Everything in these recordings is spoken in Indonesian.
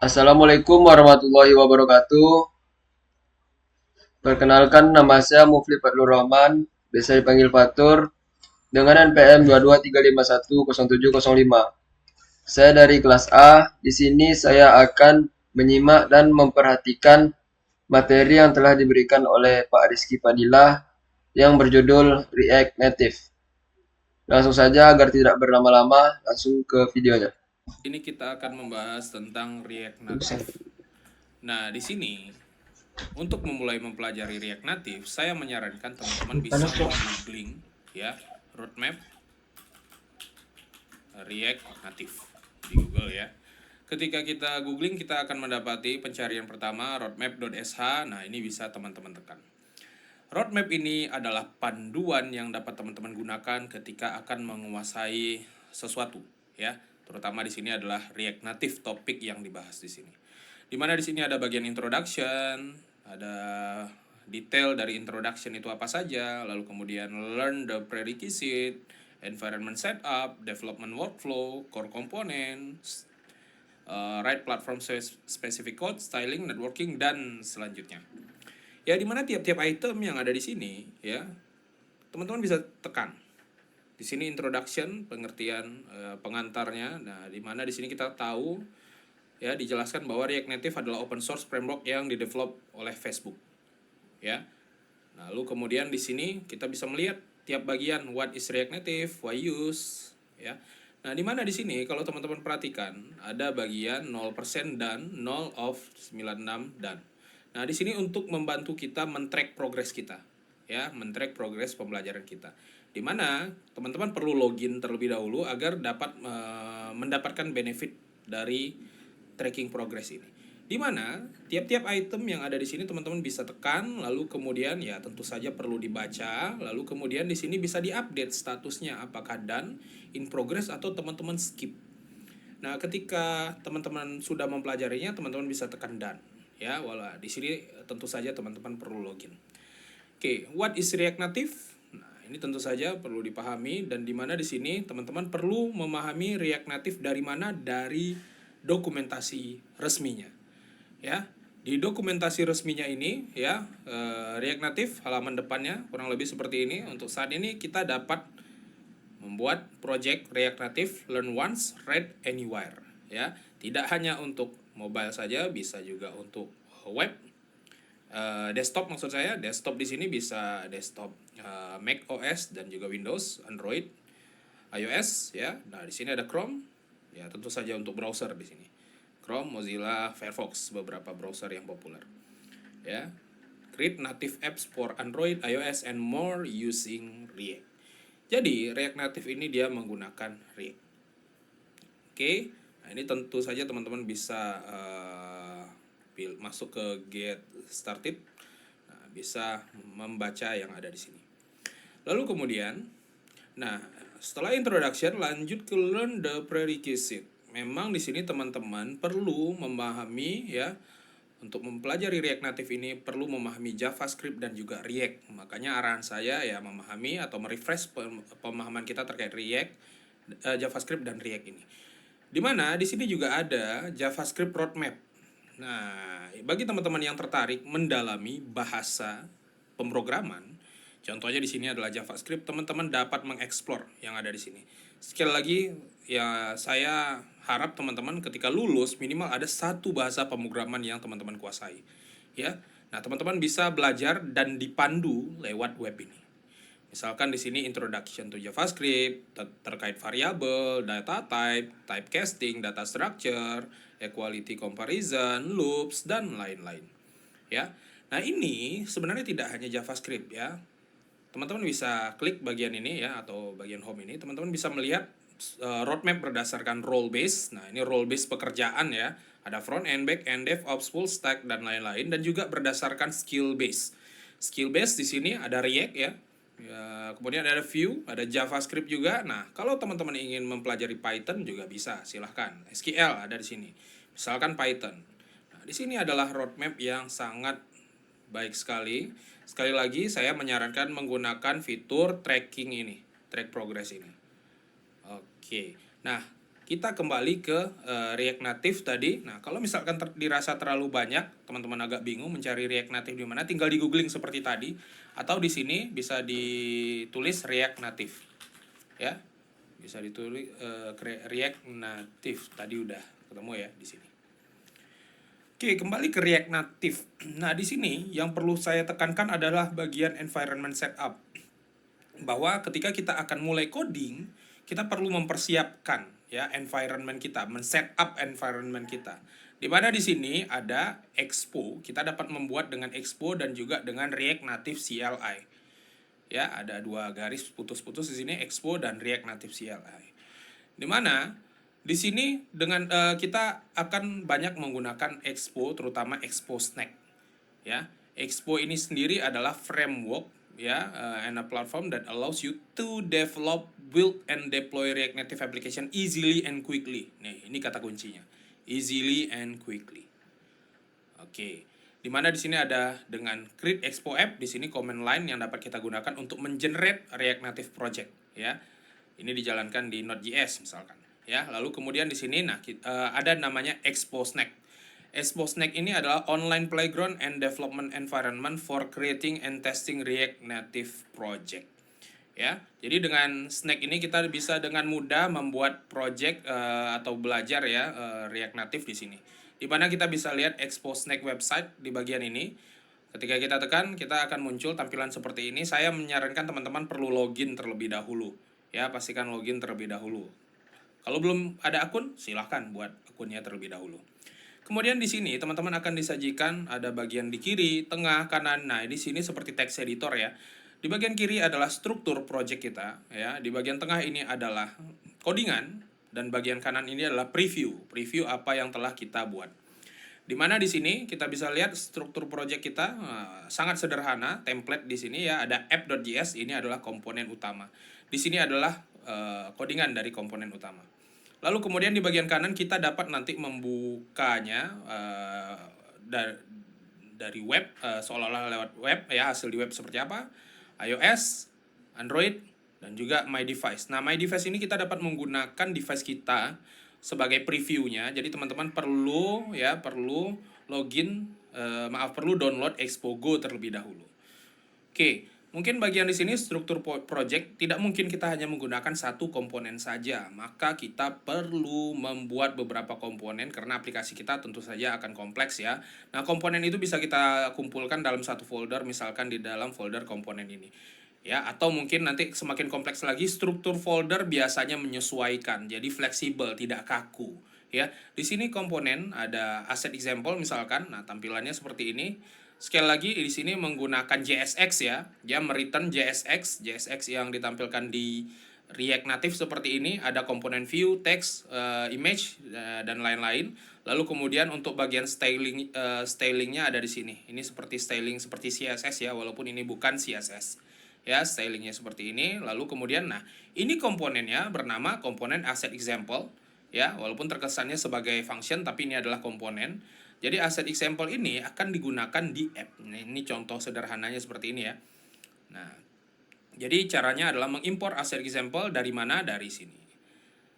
Assalamualaikum warahmatullahi wabarakatuh. Perkenalkan nama saya Mufli Fadlur Rahman, biasa dipanggil Fatur, dengan NPM 223510705. Saya dari kelas A. Di sini saya akan menyimak dan memperhatikan materi yang telah diberikan oleh Pak Rizky Fadilah yang berjudul React Native. Langsung saja agar tidak berlama-lama, langsung ke videonya. Ini kita akan membahas tentang React Native. Nah, di sini untuk memulai mempelajari React Native, saya menyarankan teman-teman bisa menggoogling ya roadmap React Native di Google ya. Ketika kita googling, kita akan mendapati pencarian pertama roadmap.sh. Nah, ini bisa teman-teman tekan. Roadmap ini adalah panduan yang dapat teman-teman gunakan ketika akan menguasai sesuatu, ya. Terutama di sini adalah React Native topik yang dibahas di sini. Di mana di sini ada bagian introduction, ada detail dari introduction itu apa saja, lalu kemudian learn the prerequisite, environment setup, development workflow, core components, write platform specific code, styling, networking, dan selanjutnya. Ya, dimana tiap-tiap item yang ada di sini, ya, teman-teman bisa tekan. Di sini introduction, pengertian pengantarnya. Nah, dimana di sini kita tahu, ya, dijelaskan bahwa React Native adalah open source framework yang didevelop oleh Facebook, ya. Lalu kemudian di sini kita bisa melihat tiap bagian what is React Native, why use, ya. Nah, di mana di sini kalau teman-teman perhatikan ada bagian 0% dan 0 of 96 dan. Nah, di sini untuk membantu kita men-track progress kita, ya, men-track progress pembelajaran kita. Di mana teman-teman perlu login terlebih dahulu agar dapat mendapatkan benefit dari tracking progress ini. Di mana tiap-tiap item yang ada di sini teman-teman bisa tekan, lalu kemudian ya tentu saja perlu dibaca, lalu kemudian di sini bisa diupdate statusnya apakah done, in progress, atau teman-teman skip. Nah, ketika teman-teman sudah mempelajarinya, teman-teman bisa tekan done. Ya, wala di sini tentu saja teman-teman perlu login. Oke, what is React Native? Nah, ini tentu saja perlu dipahami, dan di mana di sini teman-teman perlu memahami React Native dari mana? Dari dokumentasi resminya. Ya, di dokumentasi resminya ini ya, React Native halaman depannya kurang lebih seperti ini. Untuk saat ini kita dapat membuat project React Native Learn Once, Read Anywhere, ya. Tidak hanya untuk mobile saja, bisa juga untuk web, desktop. Maksud saya desktop di sini bisa desktop Mac OS dan juga Windows, Android, iOS, ya. Nah, di sini ada Chrome, ya, tentu saja untuk browser di sini. Chrome, Mozilla, Firefox, beberapa browser yang populer, ya. Create native apps for Android, iOS, and more using React. Jadi React Native ini dia menggunakan React. Oke, nah ini tentu saja teman-teman bisa masuk ke Get Started, nah, bisa membaca yang ada di sini. Lalu kemudian, nah, setelah introduction lanjut ke learn the prerequisite. Memang di sini teman-teman perlu memahami, ya, untuk mempelajari React Native ini perlu memahami JavaScript dan juga React. Makanya arahan saya ya memahami atau merefresh pemahaman kita terkait React, JavaScript dan React ini. Dimana di sini juga ada JavaScript roadmap. Nah, bagi teman-teman yang tertarik mendalami bahasa pemrograman, contohnya di sini adalah JavaScript, teman-teman dapat mengeksplor yang ada di sini. Sekali lagi, ya saya harap teman-teman ketika lulus minimal ada satu bahasa pemrograman yang teman-teman kuasai. Ya, nah teman-teman bisa belajar dan dipandu lewat web ini. Misalkan di sini introduction to JavaScript terkait variabel, data type, typecasting, data structure, equality comparison, loops, dan lain-lain. Ya. Nah, ini sebenarnya tidak hanya JavaScript ya. Teman-teman bisa klik bagian ini ya, atau bagian home ini, teman-teman bisa melihat roadmap berdasarkan role base. Nah, ini role base pekerjaan ya. Ada front end, back end, DevOps, full stack, dan lain-lain, dan juga berdasarkan skill base. Skill base di sini ada React ya. Ya, kemudian ada Vue, ada JavaScript juga. Nah, kalau teman-teman ingin mempelajari Python juga bisa, silahkan. SQL ada di sini. Misalkan Python. Nah, di sini adalah roadmap yang sangat baik sekali. Sekali lagi saya menyarankan menggunakan fitur tracking ini, track progress ini. Oke. Nah, kita kembali ke React Native tadi. Nah, kalau misalkan dirasa terlalu banyak, teman-teman agak bingung mencari React Native di mana, tinggal di googling seperti tadi, atau di sini bisa ditulis React Native, ya, bisa ditulis React Native tadi udah ketemu ya di sini. Oke, kembali ke React Native. Nah, di sini yang perlu saya tekankan adalah bagian environment setup. Bahwa ketika kita akan mulai coding, kita perlu mempersiapkan ya environment kita, men-setup environment kita. Di mana di sini ada Expo, kita dapat membuat dengan Expo dan juga dengan React Native CLI. Ya, ada dua garis putus-putus di sini, Expo dan React Native CLI. Di mana di sini dengan kita akan banyak menggunakan Expo, terutama Expo Snack. Ya, Expo ini sendiri adalah framework ya, and a platform that allows you to develop, build, and deploy React Native application easily and quickly. Nih, ini kata kuncinya, easily and quickly. Oke, dimana di sini ada dengan create Expo app, di sini command line yang dapat kita gunakan untuk mengenerate React Native project ya. Ini dijalankan di Node.js misalkan ya. Lalu kemudian di sini ada namanya Expo Snack. Expo Snack ini adalah online playground and development environment for creating and testing React Native project. Ya, jadi dengan Snack ini kita bisa dengan mudah membuat project atau belajar ya React Native di sini. Di mana kita bisa lihat Expo Snack website di bagian ini. Ketika kita tekan, kita akan muncul tampilan seperti ini. Saya menyarankan teman-teman perlu login terlebih dahulu. Ya, pastikan login terlebih dahulu. Kalau belum ada akun, silahkan buat akunnya terlebih dahulu. Kemudian di sini teman-teman akan disajikan ada bagian di kiri, tengah, kanan. Nah, di sini seperti text editor ya. Di bagian kiri adalah struktur project kita ya. Di bagian tengah ini adalah codingan dan bagian kanan ini adalah preview apa yang telah kita buat. Di mana di sini kita bisa lihat struktur project kita sangat sederhana, template di sini ya, ada app.js, ini adalah komponen utama. Di sini adalah codingan dari komponen utama. Lalu kemudian di bagian kanan kita dapat nanti membukanya dari web, seolah-olah lewat web ya, hasil di web seperti apa, iOS, Android, dan juga My Device. Nah, My Device ini kita dapat menggunakan device kita sebagai previewnya. Jadi teman-teman perlu login, perlu download Expo Go terlebih dahulu. Oke, mungkin bagian di sini struktur project tidak mungkin kita hanya menggunakan satu komponen saja. Maka kita perlu membuat beberapa komponen karena aplikasi kita tentu saja akan kompleks ya. Nah, komponen itu bisa kita kumpulkan dalam satu folder, misalkan di dalam folder komponen ini. Ya, atau mungkin nanti semakin kompleks lagi, struktur folder biasanya menyesuaikan, jadi fleksibel, tidak kaku. Ya, di sini komponen ada asset example misalkan, nah tampilannya seperti ini. Sekali lagi di sini menggunakan JSX ya, dia mereturn JSX yang ditampilkan di React Native seperti ini, ada komponen view, text, image, dan lain-lain. Lalu kemudian untuk bagian stylingnya ada di sini. Ini seperti styling seperti CSS ya, walaupun ini bukan CSS. Ya, stylingnya seperti ini. Lalu kemudian, nah ini komponennya bernama komponen asset example ya, walaupun terkesannya sebagai function tapi ini adalah komponen. Jadi asset example ini akan digunakan di app. Nah, ini contoh sederhananya seperti ini ya. Nah, jadi caranya adalah mengimpor asset example dari mana? Dari sini.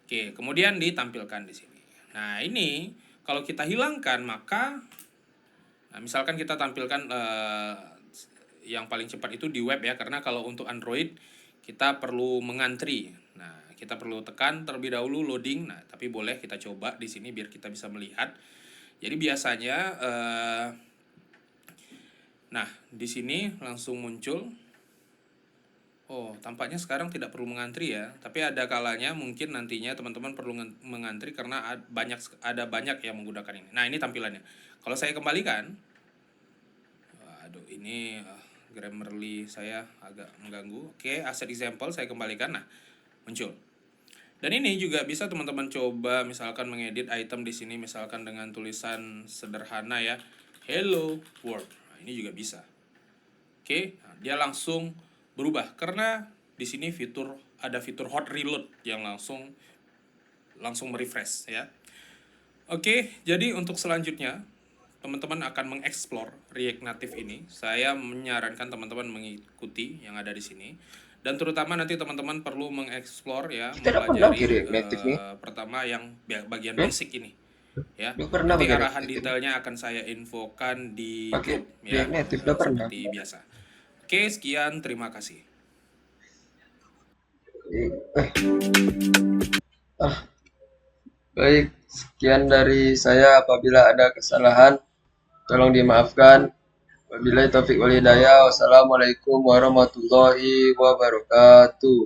Oke, kemudian ditampilkan di sini. Nah, ini kalau kita hilangkan maka misalkan kita tampilkan yang paling cepat itu di web ya, karena kalau untuk Android kita perlu mengantri. Nah, kita perlu tekan terlebih dahulu loading. Nah, tapi boleh kita coba di sini biar kita bisa melihat. Jadi biasanya nah, di sini langsung muncul. Oh, tampaknya sekarang tidak perlu mengantri ya, tapi ada kalanya mungkin nantinya teman-teman perlu mengantri karena ada banyak yang menggunakan ini. Nah, ini tampilannya. Kalau saya kembalikan, aduh ini Grammarly saya agak mengganggu. Oke, asset example saya kembalikan. Nah, muncul. Dan ini juga bisa teman-teman coba misalkan mengedit item di sini misalkan dengan tulisan sederhana ya, hello world. Nah, ini juga bisa. Oke, nah, dia langsung berubah karena di sini ada fitur hot reload yang langsung merefresh ya. Oke, jadi untuk selanjutnya teman-teman akan mengeksplor React Native ini. Saya menyarankan teman-teman mengikuti yang ada di sini. Dan terutama nanti teman-teman perlu mengeksplor ya, Kita udah pernah pakai mempelajari React Native nih. pertama yang bagian Hmm? basic ini ya. Udah pernah Nanti pakai React arahan Native. detailnya akan saya infokan di Pakai grup ya, React Native udah pernah. seperti biasa. Oke, sekian, terima kasih. Baik, sekian dari saya. Apabila ada kesalahan, tolong dimaafkan. Wabillahi taufiq wal hidayah. Wassalamualaikum warahmatullahi wabarakatuh.